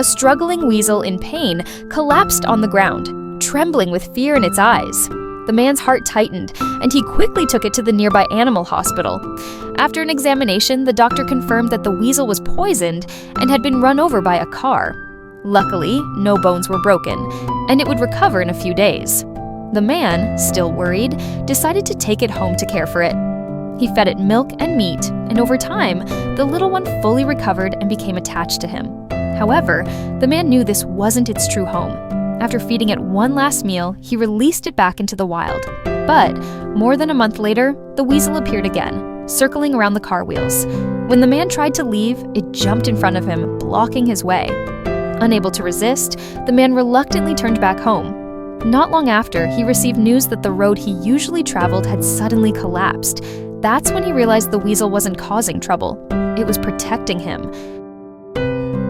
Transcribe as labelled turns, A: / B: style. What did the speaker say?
A: A struggling weasel in pain collapsed on the ground, trembling with fear in its eyes. The man's heart tightened, and he quickly took it to the nearby animal hospital. After an examination, the doctor confirmed that the weasel was poisoned and had been run over by a car. Luckily, no bones were broken, and it would recover in a few days. The man, still worried, decided to take it home to care for it. He fed it milk and meat, and over time, the little one fully recovered and became attached to him. However, the man knew this wasn't its true home. After feeding it one last meal, he released it back into the wild. But more than a month later, the weasel appeared again, circling around the car wheels. When the man tried to leave, it jumped in front of him, blocking his way. Unable to resist, the man reluctantly turned back home. Not long after, he received news that the road he usually traveled had suddenly collapsed. That's when he realized the weasel wasn't causing trouble. It was protecting him.